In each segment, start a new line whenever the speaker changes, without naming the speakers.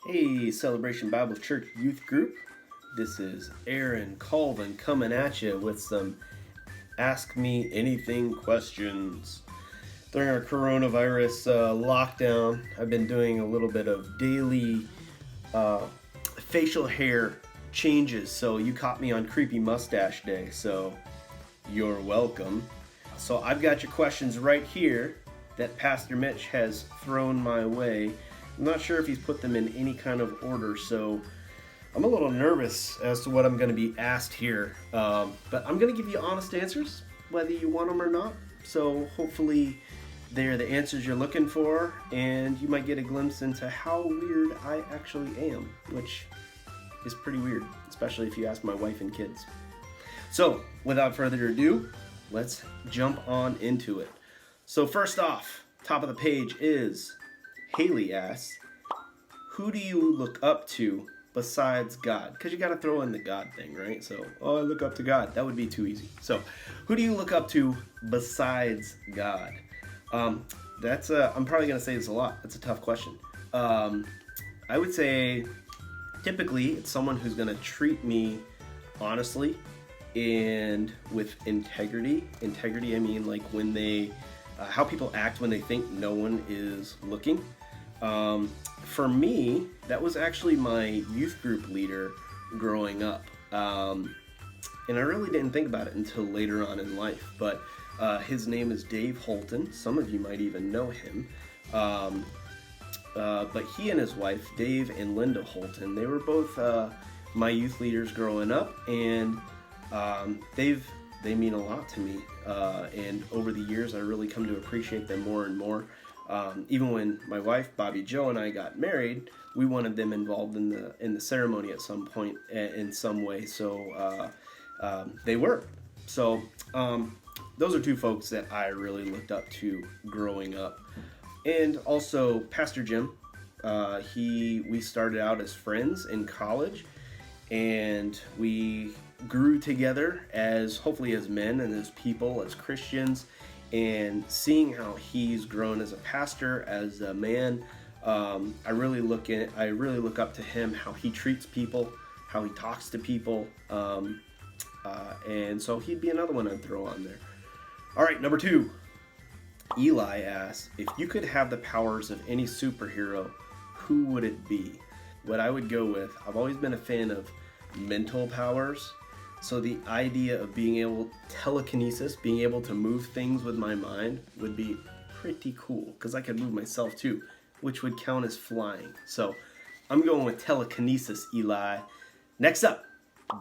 Hey, Celebration Bible Church Youth Group. This is Aaron Colvin coming at you with some Ask Me Anything questions. During our coronavirus lockdown, I've been doing a little bit of daily facial hair changes. So you caught me on Creepy Mustache Day, so you're welcome. So I've got your questions right here that Pastor Mitch has thrown my way. I'm not sure if he's put them in any kind of order, so I'm a little nervous as to what I'm going to be asked here. But I'm going to give you honest answers, whether you want them or not. So hopefully they're the answers you're looking for, and you might get a glimpse into how weird I actually am, which is pretty weird, especially if you ask my wife and kids. So without further ado, let's jump on into it. So first off, top of the page is Haley asks, who do you look up to besides God? Because you got to throw in the God thing, right? So, I look up to God. That would be too easy. So, who do you look up to besides God? I'm probably going to say this a lot. That's a tough question. I would say typically it's someone who's going to treat me honestly and with integrity. Integrity, I mean like when they, how people act when they think no one is looking. For me, that was actually my youth group leader growing up. And I really didn't think about it until later on in life. But his name is Dave Holton. Some of you might even know him. But he and his wife, Dave and Linda Holton, they were both my youth leaders growing up. And they mean a lot to me. And over the years, I really come to appreciate them more and more. Even when my wife Bobby Joe and I got married, we wanted them involved in the ceremony at some point in some way. So they were. So those are two folks that I really looked up to growing up, and also Pastor Jim. We started out as friends in college, and we grew together as hopefully as men and as people, as Christians. And seeing how he's grown as a pastor, as a man, I really look up to him, how he treats people, how he talks to people, and so he'd be another one I'd throw on there. All right, number 2. Eli asks, if you could have the powers of any superhero, who would it be? What I would go with, I've always been a fan of mental powers. So the idea of telekinesis, being able to move things with my mind would be pretty cool, because I could move myself too, which would count as flying. So I'm going with telekinesis, Eli. Next up,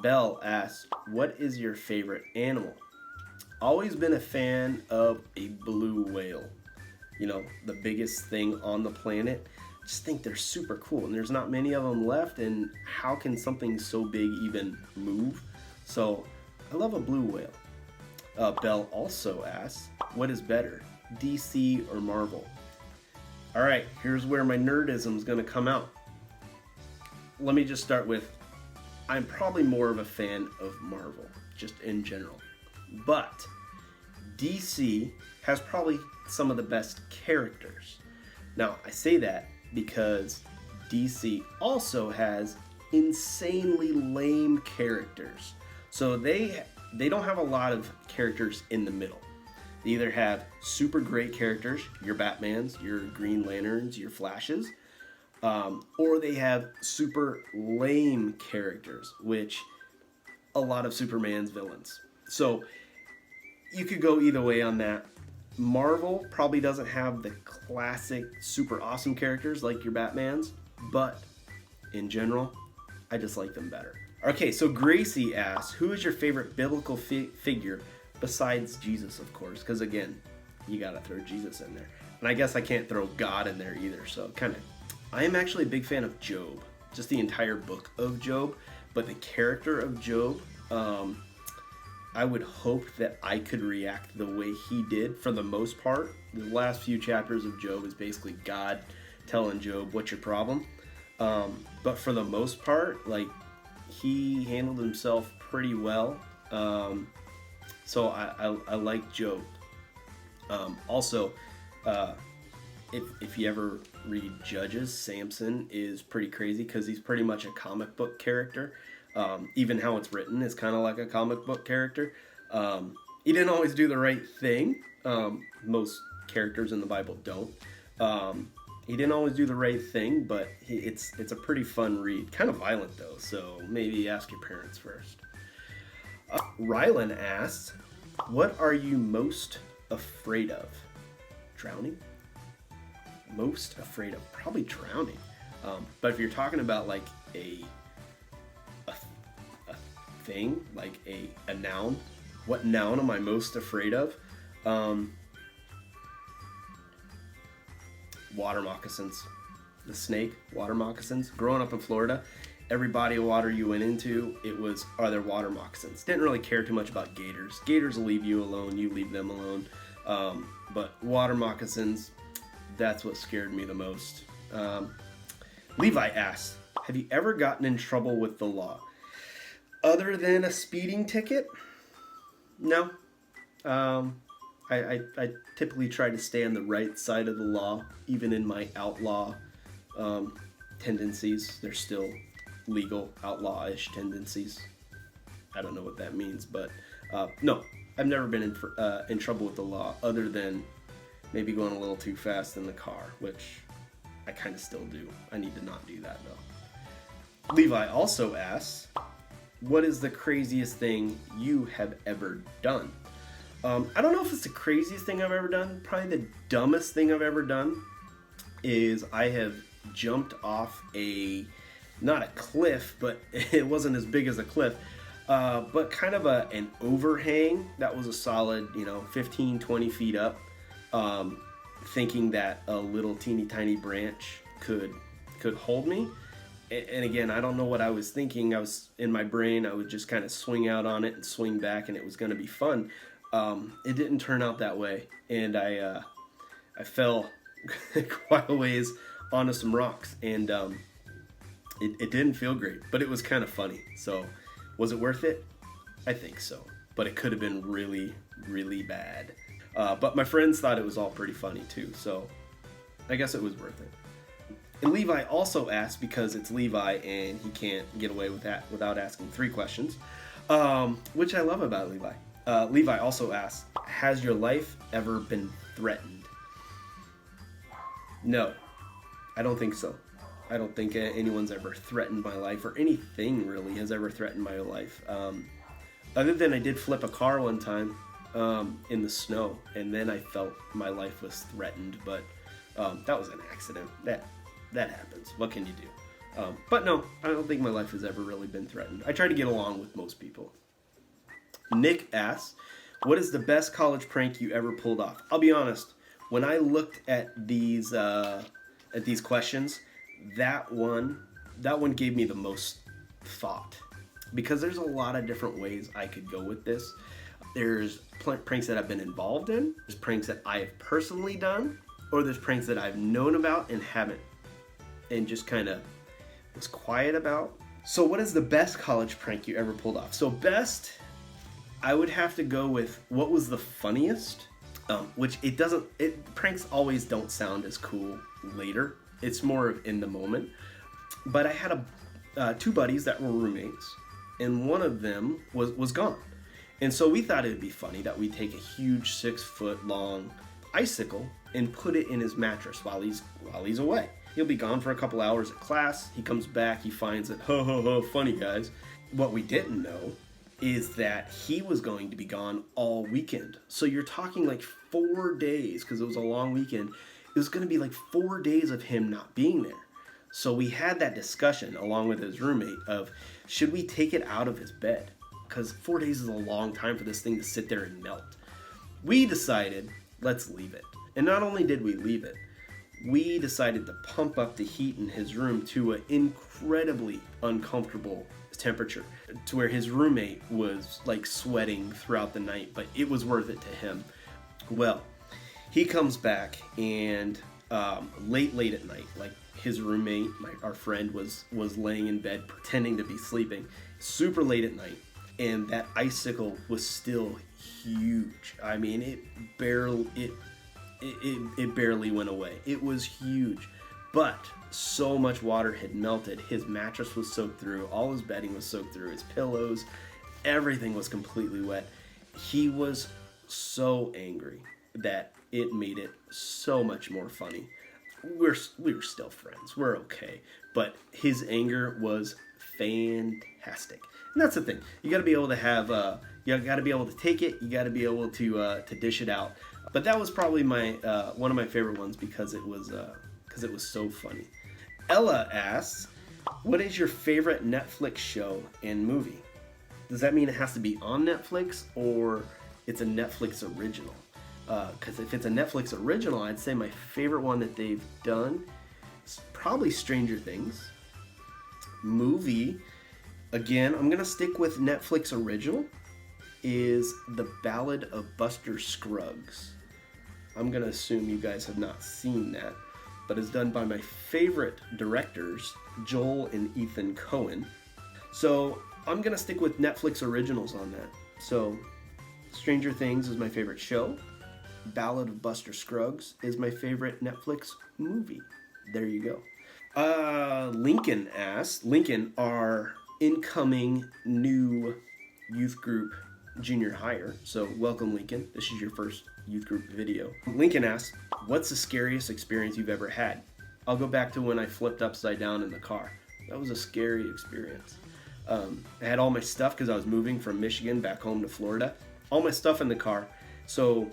Belle asks, what is your favorite animal? Always been a fan of a blue whale. You know, the biggest thing on the planet. Just think they're super cool, and there's not many of them left, and how can something so big even move? So, I love a blue whale. Belle also asks, what is better, DC or Marvel? Alright, here's where my nerdism is going to come out. Let me just start with, I'm probably more of a fan of Marvel, just in general. But, DC has probably some of the best characters. Now, I say that because DC also has insanely lame characters. So they don't have a lot of characters in the middle. They either have super great characters, your Batmans, your Green Lanterns, your Flashes, or they have super lame characters, which a lot of Superman's villains. So you could go either way on that. Marvel probably doesn't have the classic super awesome characters like your Batmans, but in general, I just like them better. Okay, so Gracie asks, who is your favorite biblical figure besides Jesus, of course? Because again, you gotta throw Jesus in there. And I guess I can't throw God in there either, so I am actually a big fan of Job. Just the entire book of Job, but the character of Job, I would hope that I could react the way he did for the most part. The last few chapters of Job is basically God telling Job, what's your problem? But for the most part, like, he handled himself pretty well. So I like Job. Also, if you ever read Judges, Samson is pretty crazy because he's pretty much a comic book character. Even how it's written is kind of like a comic book character. He didn't always do the right thing. Most characters in the Bible don't. He didn't always do the right thing, but it's a pretty fun read. Kind of violent though, so maybe ask your parents first. Rylan asks, what are you most afraid of? Drowning? Most afraid of? Probably drowning. But if you're talking about like a thing, like a noun, what noun am I most afraid of? Water moccasins. The snake, water moccasins. Growing up in Florida, every body of water you went into, it was, are there water moccasins? Didn't really care too much about gators. Gators will leave you alone, you leave them alone. But water moccasins, that's what scared me the most. Levi asks, have you ever gotten in trouble with the law? Other than a speeding ticket? No. I typically try to stay on the right side of the law, even in my outlaw tendencies. They're still legal, outlaw-ish tendencies. I don't know what that means, but no, I've never been in trouble with the law, other than maybe going a little too fast in the car, which I kind of still do. I need to not do that, though. Levi also asks, what is the craziest thing you have ever done? I don't know if it's the craziest thing I've ever done. Probably the dumbest thing I've ever done is I have jumped off not a cliff, but it wasn't as big as a cliff, but kind of an overhang that was a solid, 15, 20 feet up, thinking that a little teeny tiny branch could hold me. And again, I don't know what I was thinking. I was in my brain, I would just kind of swing out on it and swing back, and it was going to be fun. It didn't turn out that way, and I fell quite a ways onto some rocks, and it didn't feel great, but it was kind of funny. So, was it worth it? I think so, but it could have been really, really bad. But my friends thought it was all pretty funny too, so I guess it was worth it. And Levi also asked, because it's Levi and he can't get away with that without asking 3 questions, which I love about Levi. Levi also asks, has your life ever been threatened? No, I don't think so. I don't think anyone's ever threatened my life, or anything really has ever threatened my life. Other than I did flip a car one time in the snow, and then I felt my life was threatened, but that was an accident. That happens. What can you do? But no, I don't think my life has ever really been threatened. I try to get along with most people. Nick asks, what is the best college prank you ever pulled off? I'll be honest, when I looked at these questions, that one gave me the most thought, because there's a lot of different ways I could go with this. There's pranks that I've been involved in, there's pranks that I have personally done, or there's pranks that I've known about and haven't, and just kind of was quiet about. So what is the best college prank you ever pulled off? So best, I would have to go with what was the funniest, which pranks always don't sound as cool later. It's more of in the moment. But I had 2 buddies that were roommates, and one of them was gone. And so we thought it would be funny that we take a huge 6-foot long icicle and put it in his mattress while he's away. He'll be gone for a couple hours at class. He comes back, he finds it, ho ho ho, funny guys. What we didn't know is that he was going to be gone all weekend. So you're talking like 4 days, because it was a long weekend. It was going to be like 4 days of him not being there. So we had that discussion along with his roommate of, should we take it out of his bed? Because 4 days is a long time for this thing to sit there and melt. We decided, let's leave it. And not only did we leave it, we decided to pump up the heat in his room to an incredibly uncomfortable temperature, to where his roommate was like sweating throughout the night, but it was worth it to him. Well, he comes back, and late at night, like his roommate, our friend, was laying in bed pretending to be sleeping, super late at night, and that icicle was still huge. I mean, it barely went away. It was huge, but so much water had melted. His mattress was soaked through, all his bedding was soaked through, his pillows, everything was completely wet. He was so angry that it made it so much more funny. We were still friends. We're okay. But his anger was fantastic. And that's the thing. You got to be able to have you got to be able to take it. You got to be able to dish it out. But that was probably my one of my favorite ones because it was so funny. Ella asks, "What is your favorite Netflix show and movie?" Does that mean it has to be on Netflix or it's a Netflix original? Because if it's a Netflix original, I'd say my favorite one that they've done is probably Stranger Things. Movie, again, I'm going to stick with Netflix original, is The Ballad of Buster Scruggs. I'm going to assume you guys have not seen that, but it's done by my favorite directors, Joel and Ethan Coen. So I'm going to stick with Netflix originals on that. So Stranger Things is my favorite show. Ballad of Buster Scruggs is my favorite Netflix movie. There you go. Lincoln asks, Lincoln, our incoming new youth group junior hire. So welcome, Lincoln. This is your first youth group video. Lincoln asks, what's the scariest experience you've ever had? I'll go back to when I flipped upside down in the car. That was a scary experience. I had all my stuff because I was moving from Michigan back home to Florida. All my stuff in the car. So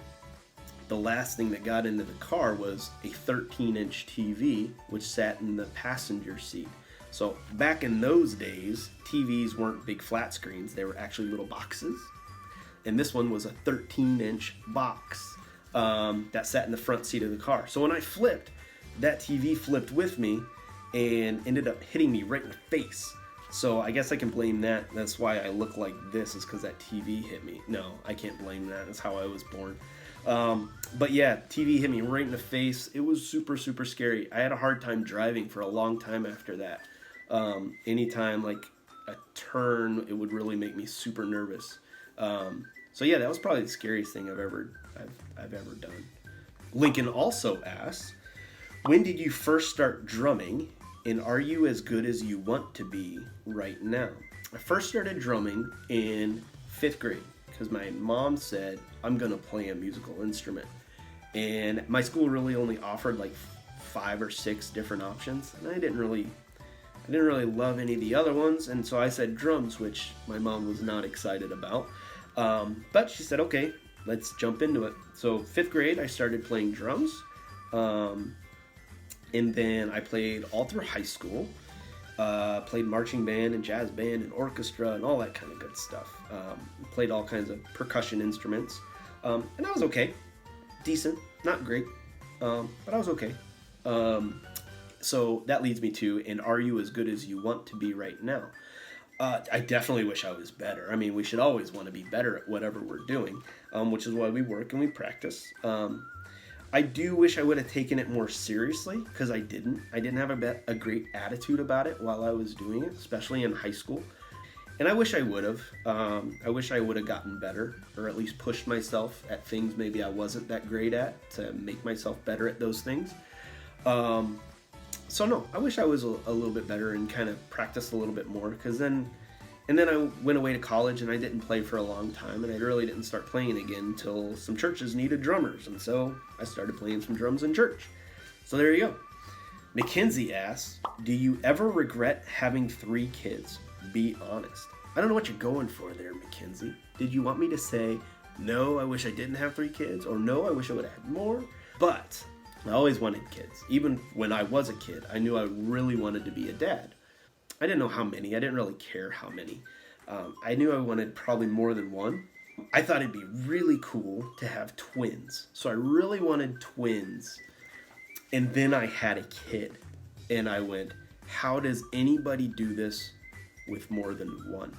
the last thing that got into the car was a 13-inch TV, which sat in the passenger seat. So back in those days, TVs weren't big flat screens. They were actually little boxes. And this one was a 13-inch box that sat in the front seat of the car. So when I flipped, that TV flipped with me and ended up hitting me right in the face. So I guess I can blame that. That's why I look like this, is because that TV hit me. No, I can't blame that. That's how I was born. But yeah, TV hit me right in the face. It was super, super scary. I had a hard time driving for a long time after that. Anytime like a turn, it would really make me super nervous. So yeah, that was probably the scariest thing I've ever done. Lincoln also asks, when did you first start drumming, and are you as good as you want to be right now? I first started drumming in 5th grade because my mom said, I'm going to play a musical instrument. And my school really only offered like 5 or 6 different options, and I didn't really love any of the other ones, and so I said drums, which my mom was not excited about. But she said, okay, let's jump into it. So 5th grade, I started playing drums. And then I played all through high school. Played marching band and jazz band and orchestra and all that kind of good stuff. Played all kinds of percussion instruments. And I was okay. Decent, not great, but I was okay. So that leads me to, and are you as good as you want to be right now? I definitely wish I was better. I mean, we should always want to be better at whatever we're doing, which is why we work and we practice. I do wish I would have taken it more seriously, because I didn't. I didn't have a great attitude about it while I was doing it, especially in high school. And I wish I would have. I wish I would have gotten better, or at least pushed myself at things maybe I wasn't that great at, to make myself better at those things. So no, I wish I was a little bit better and kind of practiced a little bit more, because then I went away to college and I didn't play for a long time, and I really didn't start playing again until some churches needed drummers, and so I started playing some drums in church. So there you go. Mackenzie asks, do you ever regret having 3 kids? Be honest. I don't know what you're going for there, Mackenzie. Did you want me to say, no, I wish I didn't have 3 kids, or no, I wish I would have had more? But I always wanted kids. Even when I was a kid, I knew I really wanted to be a dad. I didn't know how many. I didn't really care how many. I knew I wanted probably more than one. I thought it'd be really cool to have twins. So I really wanted twins. And then I had a kid. And I went, how does anybody do this with more than one?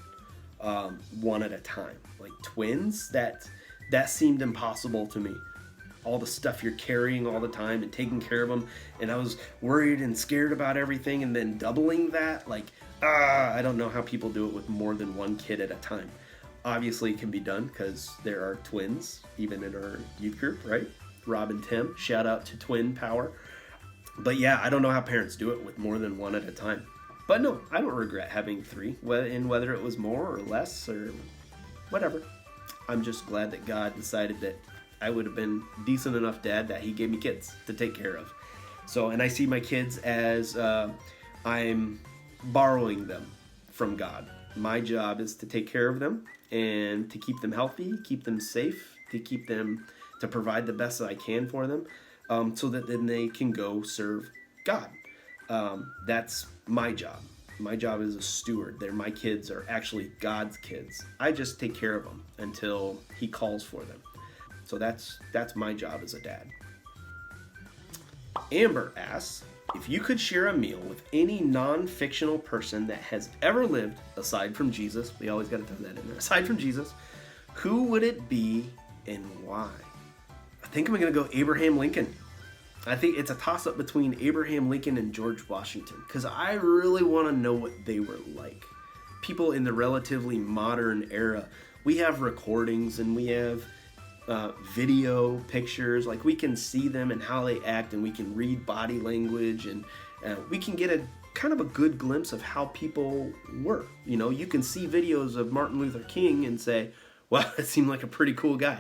One at a time. Like twins? That seemed impossible to me. All the stuff you're carrying all the time and taking care of them, and I was worried and scared about everything, and then doubling that, I don't know how people do it with more than one kid at a time. Obviously it can be done because there are twins even in our youth group, right? Rob and Tim, shout out to twin power. But yeah, I don't know how parents do it with more than one at a time. But no, I don't regret having three, whether it was more or less or whatever. I'm just glad that God decided that I would have been decent enough dad that he gave me kids to take care of. So, and I see my kids as I'm borrowing them from God. My job is to take care of them and to keep them healthy, keep them safe, to provide the best that I can for them, so that then they can go serve God. That's my job. My job is a steward. My kids are actually God's kids. I just take care of them until he calls for them. So that's my job as a dad. Amber asks, if you could share a meal with any non-fictional person that has ever lived, aside from Jesus, we always got to throw that in there, aside from Jesus, who would it be and why? I think I'm going to go Abraham Lincoln. I think it's a toss-up between Abraham Lincoln and George Washington, because I really want to know what they were like. People in the relatively modern era, we have recordings and we have video pictures, like we can see them and how they act, and we can read body language, and we can get a kind of a good glimpse of how people were. You know, you can see videos of Martin Luther King and say, wow, it seemed like a pretty cool guy.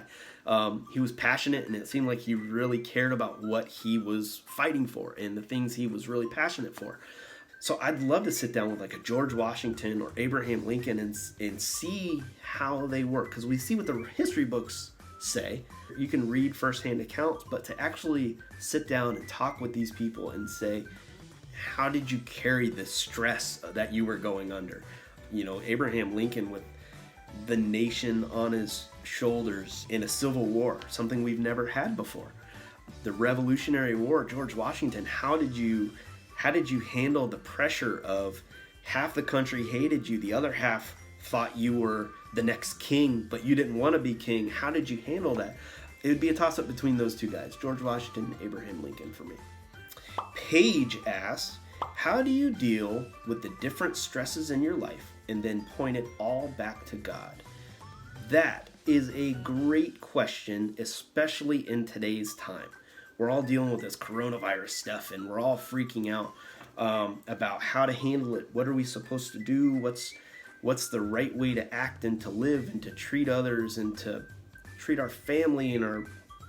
He was passionate, and it seemed like he really cared about what he was fighting for and the things he was really passionate for. So I'd love to sit down with like a George Washington or Abraham Lincoln and see how they were, because we see what the history books say. You can read firsthand accounts, but to actually sit down and talk with these people and say, how did you carry the stress that you were going under? You know, Abraham Lincoln with the nation on his shoulders in a civil war, something we've never had before. The Revolutionary War, George Washington, how did you handle the pressure of half the country hated you, the other half thought you were the next king, but you didn't want to be king? How did you handle that? It would be a toss-up between those two guys, George Washington and Abraham Lincoln for me. Paige asks, how do you deal with the different stresses in your life and then point it all back to God? That is a great question, especially in today's time. We're all dealing with this coronavirus stuff, and we're all freaking out about how to handle it. What are we supposed to do? What's the right way to act and to live and to treat others and to treat our family and our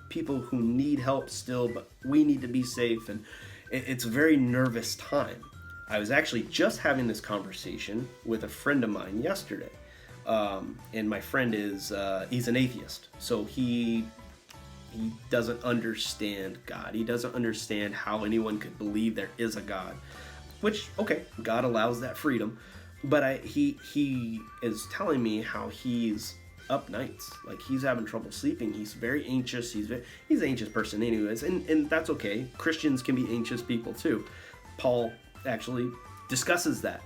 people who need help still, but we need to be safe. And it's a very nervous time. I was actually just having this conversation with a friend of mine yesterday. And my friend he's an atheist. So he doesn't understand God. He doesn't understand how anyone could believe there is a God, which, okay, God allows that freedom. But he is telling me how he's up nights, like he's having trouble sleeping. He's very anxious. He's an anxious person anyways, and that's okay. Christians can be anxious people too. Paul actually discusses that.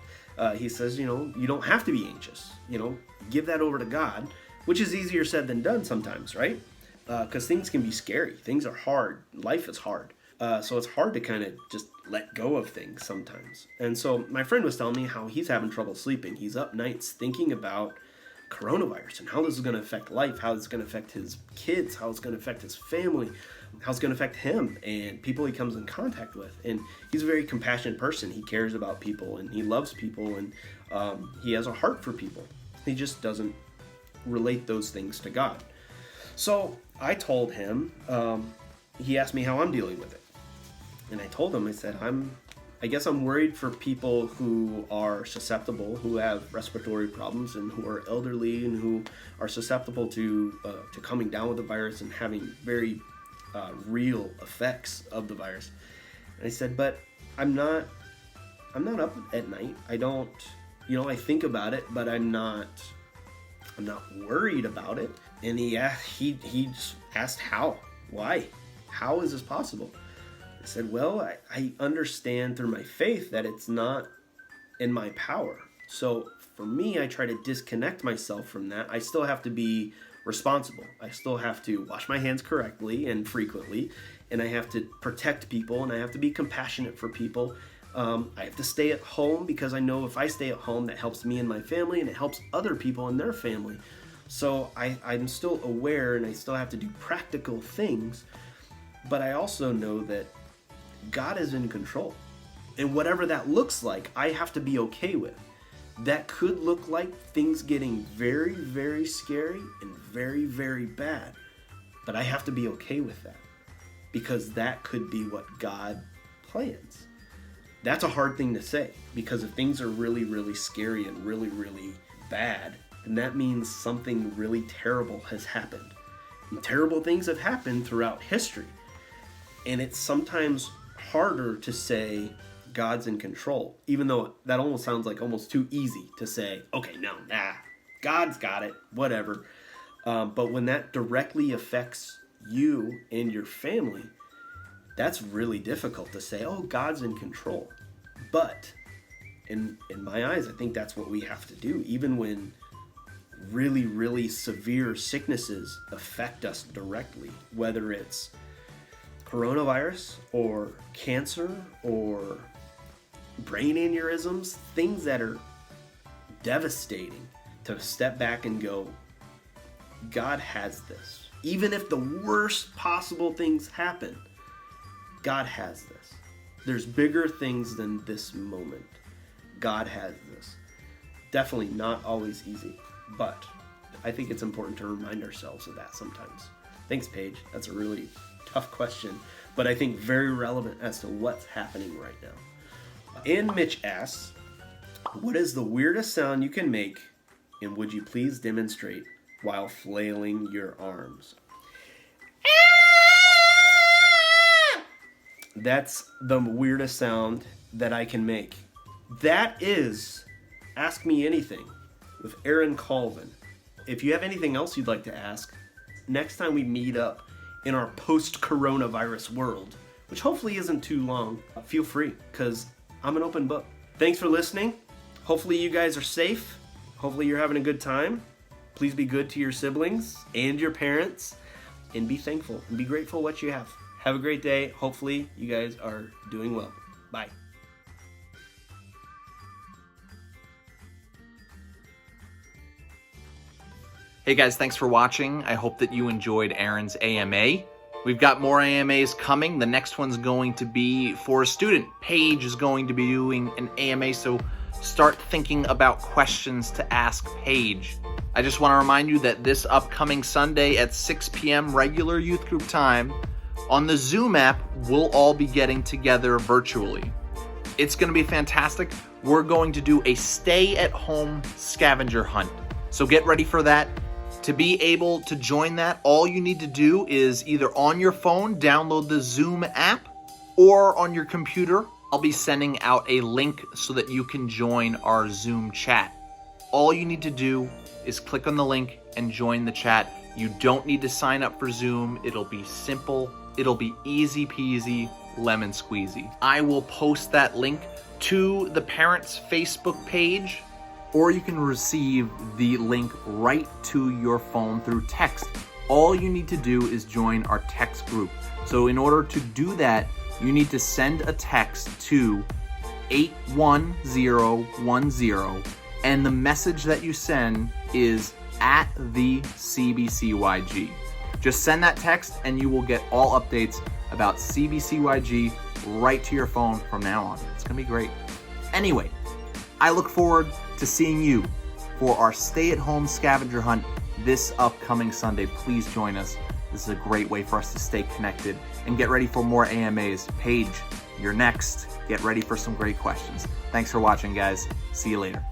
He says, you know, you don't have to be anxious. You know, give that over to God, which is easier said than done sometimes, right? Because things can be scary. Things are hard. Life is hard. So it's hard to kind of just let go of things sometimes. And so my friend was telling me how he's having trouble sleeping. He's up nights thinking about coronavirus and how this is going to affect life, how it's going to affect his kids, how it's going to affect his family, how it's going to affect him and people he comes in contact with. And he's a very compassionate person. He cares about people and he loves people, and he has a heart for people. He just doesn't relate those things to God. So I told him, he asked me how I'm dealing with it. And I told him, I said, I guess I'm worried for people who are susceptible, who have respiratory problems and who are elderly and who are susceptible to coming down with the virus and having very real effects of the virus. And I said, but I'm not up at night. I don't, I think about it, but I'm not worried about it. And he just asked how, why, how is this possible? I said, well, I understand through my faith that it's not in my power. So for me, I try to disconnect myself from that. I still have to be responsible. I still have to wash my hands correctly and frequently, and I have to protect people, and I have to be compassionate for people. I have to stay at home because I know if I stay at home, that helps me and my family, and it helps other people and their family. So I'm still aware, and I still have to do practical things, but I also know that God is in control. And whatever that looks like, I have to be okay with. That could look like things getting very, very scary and very, very bad. But I have to be okay with that, because that could be what God plans. That's a hard thing to say, because if things are really, really scary and really, really bad, then that means something really terrible has happened. And terrible things have happened throughout history. And it's sometimes harder to say God's in control, even though that almost sounds like almost too easy to say, okay, no, God's got it, whatever. But when that directly affects you and your family, that's really difficult to say, oh, God's in control. But in my eyes, I think that's what we have to do, even when really, really severe sicknesses affect us directly, whether it's coronavirus or cancer or brain aneurysms, things that are devastating, to step back and go, God has this. Even if the worst possible things happen, God has this. There's bigger things than this moment. God has this. Definitely not always easy, but I think it's important to remind ourselves of that sometimes. Thanks, Paige. That's a really tough question, but I think very relevant as to what's happening right now. And Mitch asks, what is the weirdest sound you can make, and would you please demonstrate while flailing your arms? That's the weirdest sound that I can make. That is Ask Me Anything with Aaron Colvin. If you have anything else you'd like to ask, next time we meet up in our post-coronavirus world, which hopefully isn't too long, feel free, because I'm an open book. Thanks for listening. Hopefully you guys are safe. Hopefully you're having a good time. Please be good to your siblings and your parents, and be thankful and be grateful what you have. Have a great day. Hopefully you guys are doing well. Bye.
Hey guys, thanks for watching. I hope that you enjoyed Aaron's AMA. We've got more AMAs coming. The next one's going to be for a student. Paige is going to be doing an AMA, so start thinking about questions to ask Paige. I just want to remind you that this upcoming Sunday at 6 p.m. regular youth group time, on the Zoom app, we'll all be getting together virtually. It's going to be fantastic. We're going to do a stay-at-home scavenger hunt. So get ready for that. To be able to join that, all you need to do is either on your phone, download the Zoom app, or on your computer, I'll be sending out a link so that you can join our Zoom chat. All you need to do is click on the link and join the chat. You don't need to sign up for Zoom. It'll be simple. It'll be easy peasy, lemon squeezy. I will post that link to the parents' Facebook page, or you can receive the link right to your phone through text. All you need to do is join our text group. So in order to do that, you need to send a text to 81010, and the message that you send is at the CBCYG. Just send that text and you will get all updates about CBCYG right to your phone from now on. It's gonna be great. Anyway, I look forward to seeing you for our stay-at-home scavenger hunt this upcoming Sunday. Please join us. This is a great way for us to stay connected and get ready for more AMAs. Paige, you're next. Get ready for some great questions. Thanks for watching, guys. See you later.